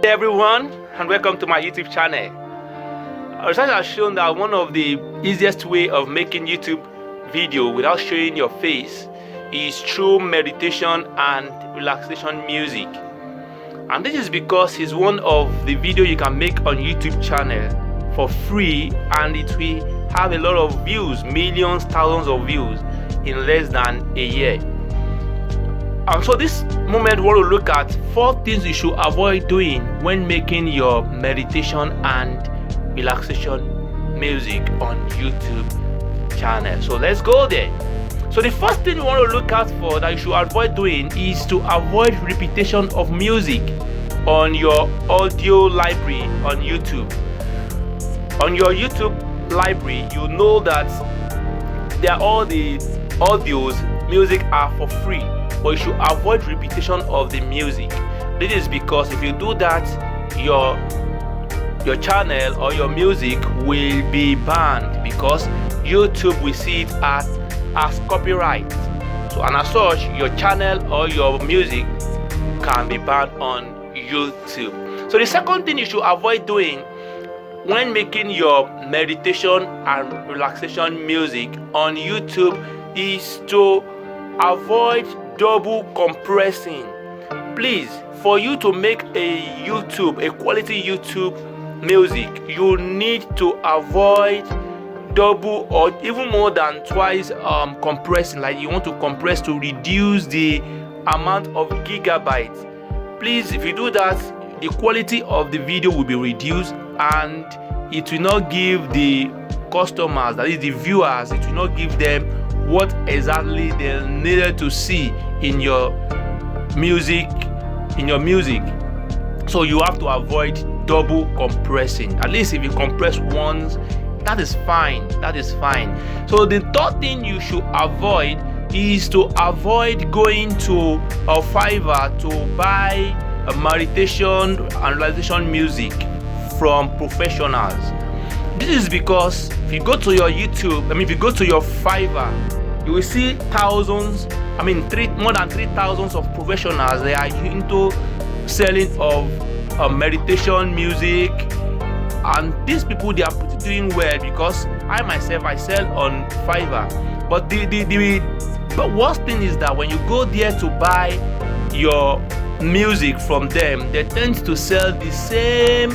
Hey everyone, and welcome to my YouTube channel. Research has shown that one of the easiest way of making YouTube video without showing your face is through meditation and relaxation music. And this is because it's one of the video you can make on YouTube channel for free, and it will have a lot of views, millions, thousands of views in less than a year. And so this moment we want to look at 4 things you should avoid doing when making your meditation and relaxation music on YouTube channel. So let's go there. So the first thing you want to look out for that you should avoid doing is to avoid repetition of music on your audio library on YouTube. On your YouTube library, you know that there are all the audios, music are for free, but you should avoid repetition of the music. This is because if you do that, your channel or your music will be banned, because YouTube will see it as copyright. So, and as such, your channel or your music can be banned on YouTube. So the second thing you should avoid doing when making your meditation and relaxation music on YouTube is to avoid double compressing. Please, for you to make a quality YouTube music, you need to avoid double or even more than twice compressing. Like, you want to compress to reduce the amount of gigabytes. Please, if you do that, the quality of the video will be reduced, and it will not give the customers, that is the viewers, it will not give them what exactly they needed to see in your music. So you have to avoid double compressing. At least if you compress once, that is fine. So the third thing you should avoid is to avoid going to a Fiverr to buy a meditation and relaxation music from professionals. This is because if you go to your if you go to your Fiverr, you will see more than 3,000 of professionals. They are into selling of meditation music, and these people, they are pretty doing well, because I myself, I sell on Fiverr. But the worst thing is that when you go there to buy your music from them, they tend to sell the same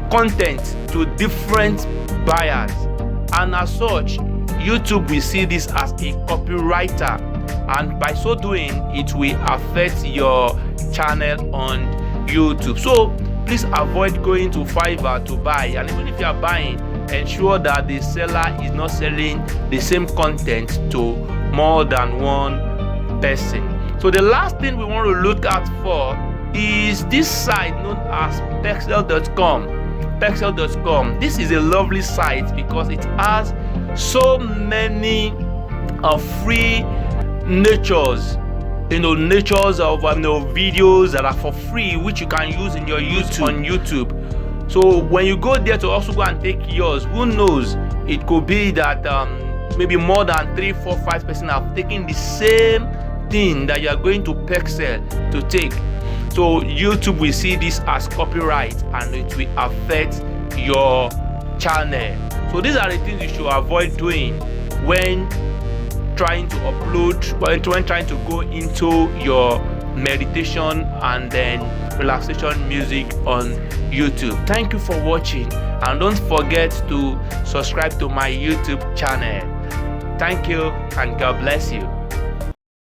content to different buyers, and as such, YouTube will see this as a copywriter, and by so doing, it will affect your channel on YouTube. So please avoid going to Fiverr to buy, and even if you are buying, ensure that the seller is not selling the same content to more than one person. So the last thing we want to look out for is this site known as Pexels.com. Pexels.com. This is a lovely site because it has so many free natures of videos that are for free, which you can use in your YouTube. So when you go there to also go and take yours, who knows, it could be that maybe more than 3, 4, 5 person have taken the same thing that you are going to Pexels to take. So YouTube will see this as copyright, and it will affect your channel. So these are the things you should avoid doing when trying to when trying to go into your meditation and then relaxation music on YouTube. Thank you for watching, and don't forget to subscribe to my YouTube channel. Thank you, and God bless you.